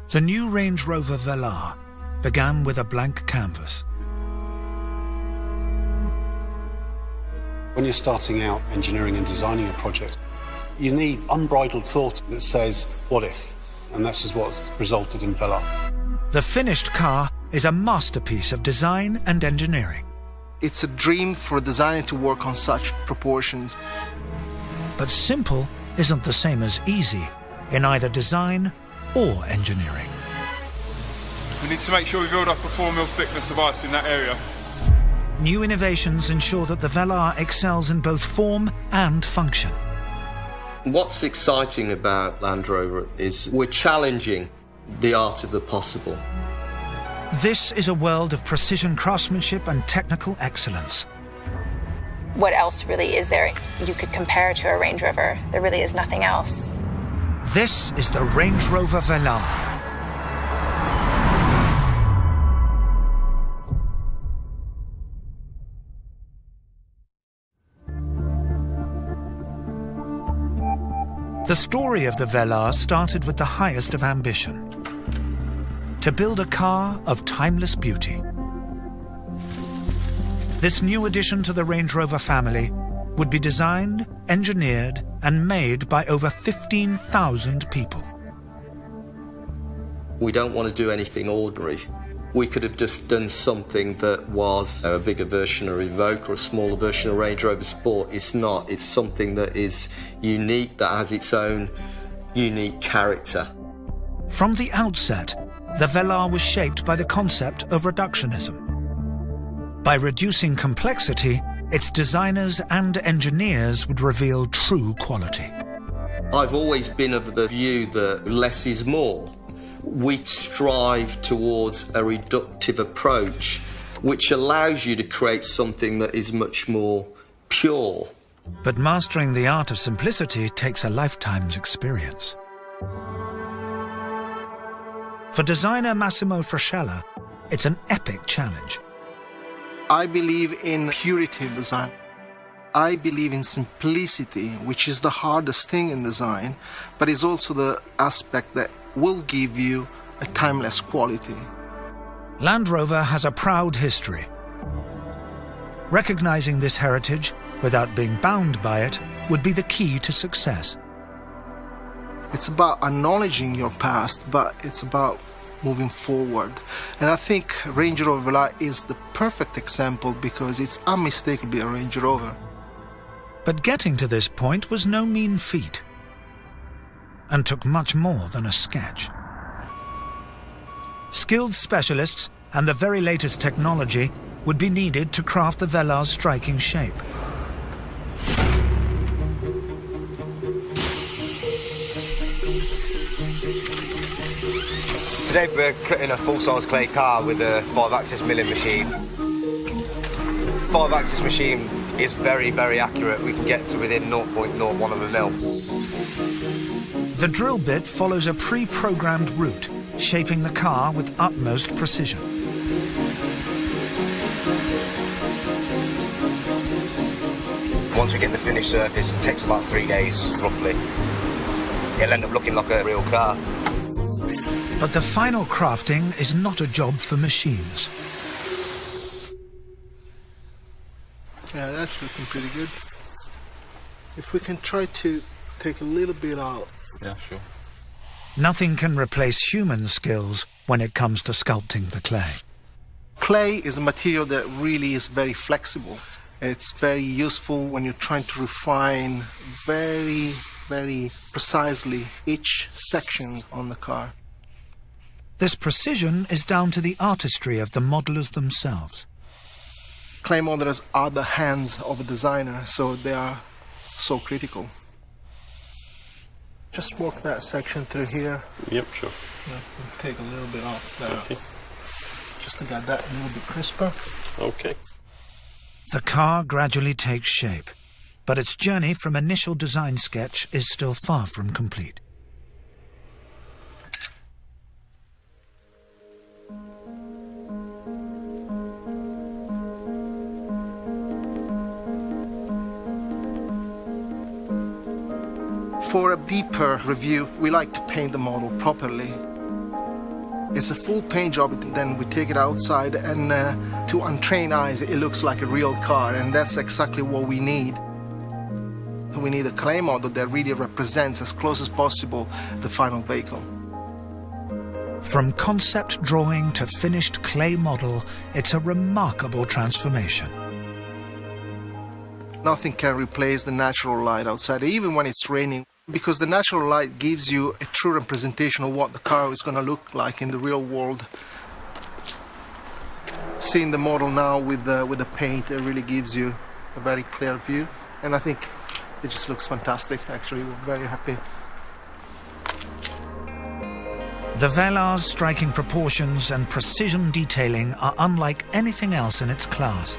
The new Range Rover Velar began with a blank canvas. When you're starting out engineering and designing a project, you need unbridled thought that says, what if? And this is what's resulted in Velar. The finished car is a masterpiece of design and engineering. It's a dream for a designer to work on such proportions. But simple isn't the same as easy in either design or engineering. We need to make sure we build up a 4 mil thickness of ice in that area. New innovations ensure that the Velar excels in both form and function. What's exciting about Land Rover is we're challenging the art of the possible. This is a world of precision craftsmanship and technical excellence. What else really is there you could compare to a Range Rover? There really is nothing else. This is the Range Rover Velar. The story of the Velar started with the highest of ambition: to build a car of timeless beauty. This new addition to the Range Rover family would be designed, engineered, and made by over 15,000 people. We don't want to do anything ordinary. We could have just done something that was a bigger version of Evoque or a smaller version of Range Rover Sport. It's not. It's something that is unique, that has its own unique character. From the outset, the Velar was shaped by the concept of reductionism. By reducing complexity, its designers and engineers would reveal true quality. I've always been of the view that less is more. We strive towards a reductive approach, which allows you to create something that is much more pure. But mastering the art of simplicity takes a lifetime's experience. For designer Massimo Frascella, it's an epic challenge. I believe in purity in design. I believe in simplicity, which is the hardest thing in design, but is also the aspect that will give you a timeless quality. Land Rover has a proud history. Recognizing this heritage without being bound by it would be the key to success. It's about acknowledging your past, but it's about moving forward. And I think Range Rover Velar is the perfect example because it's unmistakably a Range Rover. But getting to this point was no mean feat, and took much more than a sketch. Skilled specialists and the very latest technology would be needed to craft the Velar's striking shape. Today we're cutting a full-size clay car with a 5-axis milling machine. 5-axis machine is very, very accurate. We can get to within 0.01 of a mil. The drill bit follows a pre-programmed route, shaping the car with utmost precision. Once we get the finished surface, it takes about 3 days, roughly. It'll end up looking like a real car. But the final crafting is not a job for machines. Yeah, that's looking pretty good. If we can try to take a little bit out. Yeah, sure. Nothing can replace human skills when it comes to sculpting the clay. Clay is a material that really is very flexible. It's very useful when you're trying to refine very, very precisely each section on the car. This precision is down to the artistry of the modelers themselves. Clay modelers are the hands of a designer, so they are so critical. Just work that section through here. Yep, sure. Yeah, we'll take a little bit off there. Okay. Just to get that a little bit crisper. Okay. The car gradually takes shape, but its journey from initial design sketch is still far from complete. For a deeper review, we like to paint the model properly. It's a full paint job, then we take it outside, and to untrained eyes it looks like a real car, and that's exactly what we need. We need a clay model that really represents as close as possible the final vehicle. From concept drawing to finished clay model, it's a remarkable transformation. Nothing can replace the natural light outside, even when it's raining, because the natural light gives you a true representation of what the car is going to look like in the real world. Seeing the model now with the paint, it really gives you a very clear view, and I think it just looks fantastic. Actually, we're very happy. The Velar's striking proportions and precision detailing are unlike anything else in its class.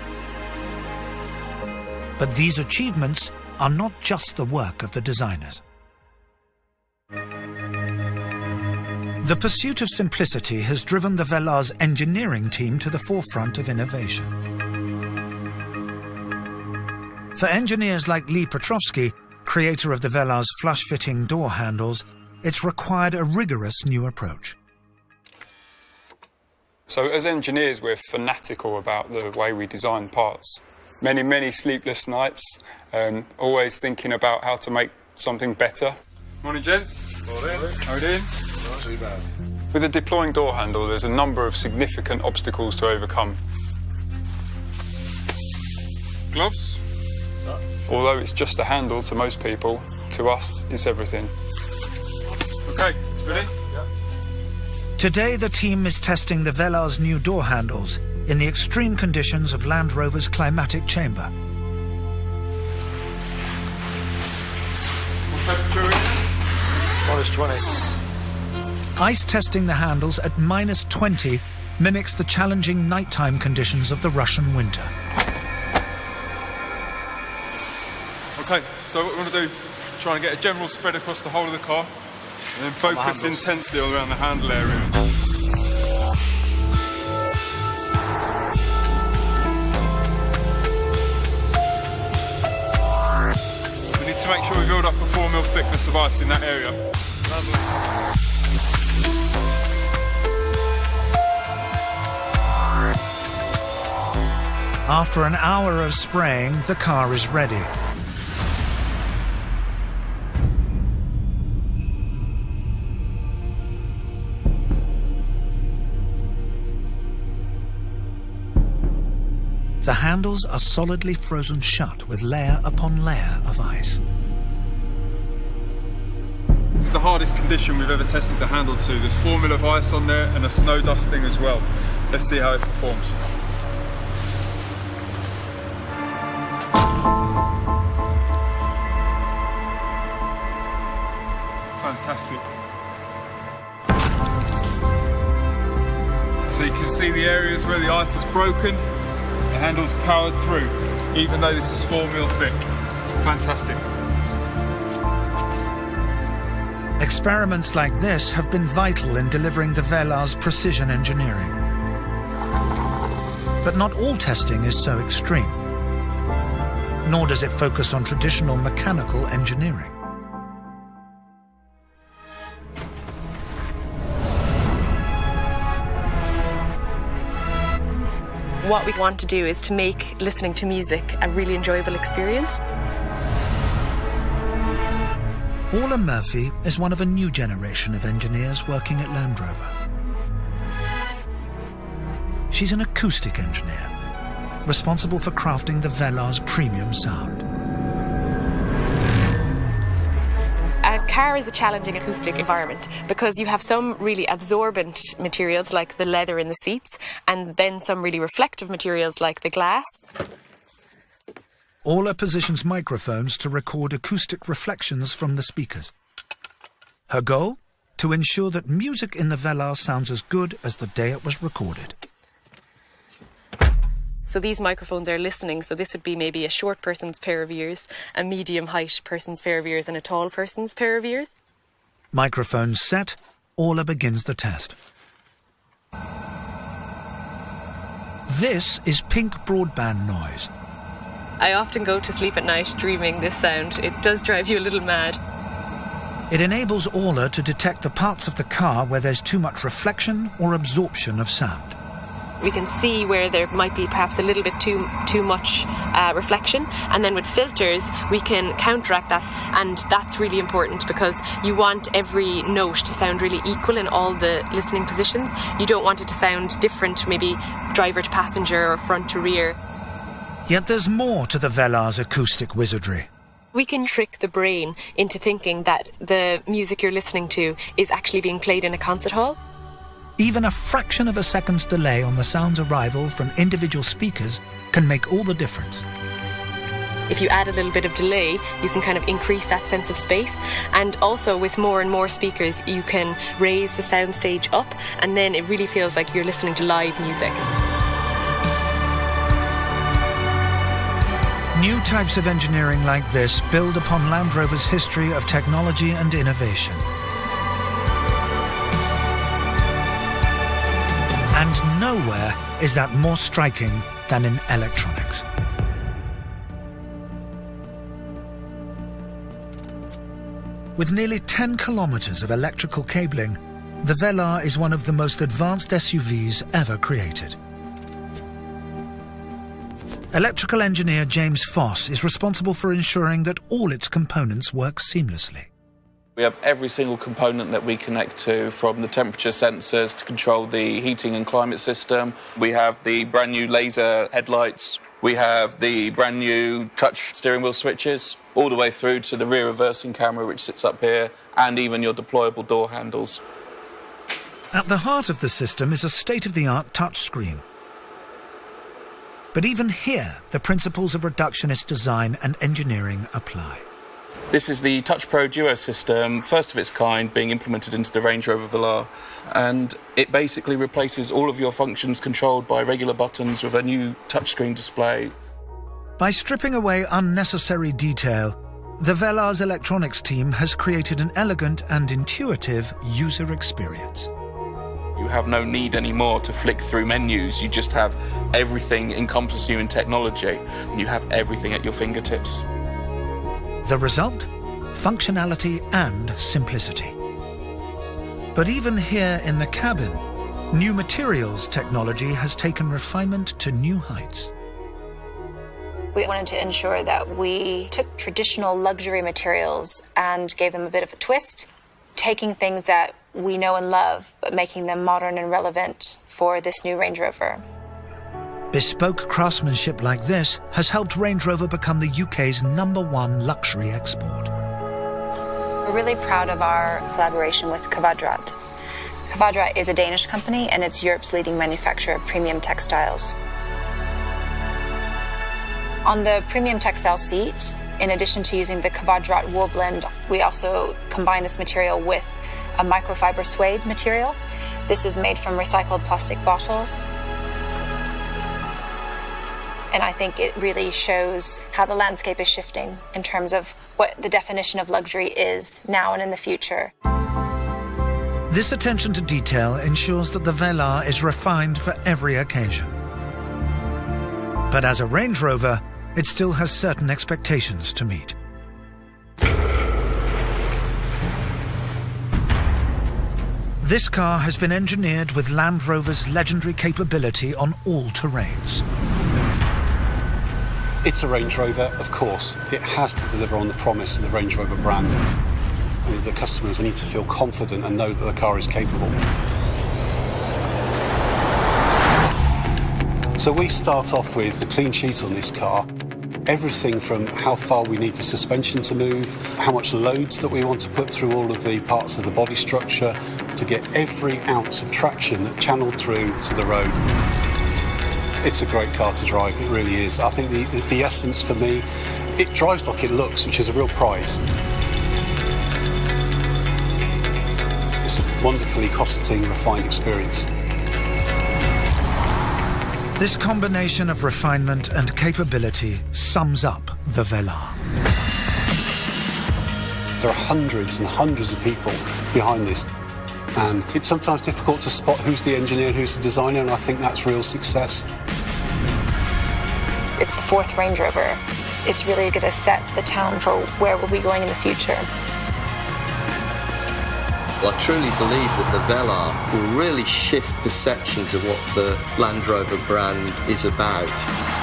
But these achievements are not just the work of the designers. The pursuit of simplicity has driven the Velar's engineering team to the forefront of innovation. For engineers like Lee Petrovsky, creator of the Velar's flush-fitting door handles, it's required a rigorous new approach. So as engineers, we're fanatical about the way we design parts. Many sleepless nights, always thinking about how to make something better. Morning, gents. Morning. How are you doing? Not too bad. With a deploying door handle, there's a number of significant obstacles to overcome. Gloves? Although it's just a handle to most people, to us, it's everything. Okay, ready? Yeah. Today, the team is testing the Velar's new door handles in the extreme conditions of Land Rover's climatic chamber. What temperature is it? -20. Ice testing the handles at -20 mimics the challenging nighttime conditions of the Russian winter. Okay, so what we want to do, try and get a general spread across the whole of the car, and then focus intensely all around the handle area. We need to make sure we build up a 4 mm thickness of ice in that area. After an hour of spraying, the car is ready. The handles are solidly frozen shut with layer upon layer of ice. It's the hardest condition we've ever tested the handle to. There's 4 mm of ice on there and a snow dusting as well. Let's see how it performs. Fantastic. So you can see the areas where the ice is broken. The handle's powered through, even though this is 4 mm thick. Fantastic. Experiments like this have been vital in delivering the Velar's precision engineering. But not all testing is so extreme, nor does it focus on traditional mechanical engineering. What we want to do is to make listening to music a really enjoyable experience. Orla Murphy is one of a new generation of engineers working at Land Rover. She's an acoustic engineer, responsible for crafting the Velar's premium sound. A car is a challenging acoustic environment because you have some really absorbent materials like the leather in the seats and then some really reflective materials like the glass. Orla positions microphones to record acoustic reflections from the speakers. Her goal? To ensure that music in the Velar sounds as good as the day it was recorded. So these microphones are listening, so this would be maybe a short person's pair of ears, a medium height person's pair of ears and a tall person's pair of ears. Microphones set, Orla begins the test. This is pink broadband noise. I often go to sleep at night dreaming this sound. It does drive you a little mad. It enables Aula to detect the parts of the car where there's too much reflection or absorption of sound. We can see where there might be perhaps a little bit too much reflection, and then with filters we can counteract that, and that's really important because you want every note to sound really equal in all the listening positions. You don't want it to sound different, maybe driver to passenger or front to rear. Yet there's more to the Velar's acoustic wizardry. We can trick the brain into thinking that the music you're listening to is actually being played in a concert hall. Even a fraction of a second's delay on the sound's arrival from individual speakers can make all the difference. If you add a little bit of delay, you can kind of increase that sense of space. And also with more and more speakers, you can raise the soundstage up, and then it really feels like you're listening to live music. New types of engineering like this build upon Land Rover's history of technology and innovation. And nowhere is that more striking than in electronics. With nearly 10 kilometers of electrical cabling, the Velar is one of the most advanced SUVs ever created. Electrical engineer James Foss is responsible for ensuring that all its components work seamlessly. We have every single component that we connect to, from the temperature sensors to control the heating and climate system. We have the brand new laser headlights. We have the brand new touch steering wheel switches, all the way through to the rear reversing camera, which sits up here, and even your deployable door handles. At the heart of the system is a state-of-the-art touchscreen. But even here, the principles of reductionist design and engineering apply. This is the Touch Pro Duo system, first of its kind, being implemented into the Range Rover Velar, and it basically replaces all of your functions controlled by regular buttons with a new touchscreen display. By stripping away unnecessary detail, the Velar's electronics team has created an elegant and intuitive user experience. You have no need anymore to flick through menus. You just have everything encompassing you in technology, and you have everything at your fingertips. The result? Functionality and simplicity. But even here in the cabin, new materials technology has taken refinement to new heights. We wanted to ensure that we took traditional luxury materials and gave them a bit of a twist, taking things that we know and love, but making them modern and relevant for this new Range Rover. Bespoke craftsmanship like this has helped Range Rover become the UK's #1 luxury export. We're really proud of our collaboration with Kvadrat. Kvadrat is a Danish company, and it's Europe's leading manufacturer of premium textiles. On the premium textile seat, in addition to using the Kvadrat wool blend, we also combine this material with a microfiber suede material. This is made from recycled plastic bottles. And I think it really shows how the landscape is shifting in terms of what the definition of luxury is now and in the future. This attention to detail ensures that the Velar is refined for every occasion. But as a Range Rover, it still has certain expectations to meet. This car has been engineered with Land Rover's legendary capability on all terrains. It's a Range Rover, of course. It has to deliver on the promise of the Range Rover brand. And the customers need to feel confident and know that the car is capable. So we start off with a clean sheet on this car. Everything from how far we need the suspension to move, how much loads that we want to put through all of the parts of the body structure to get every ounce of traction channeled through to the road. It's a great car to drive, it really is. I think the essence for me, it drives like it looks, which is a real prize. It's a wonderfully cosseting, refined experience. This combination of refinement and capability sums up the Velar. There are hundreds and hundreds of people behind this, and it's sometimes difficult to spot who's the engineer and who's the designer, and I think that's real success. It's the 4th Range Rover. It's really going to set the tone for where we'll be going in the future. I truly believe that the Velar will really shift perceptions of what the Land Rover brand is about.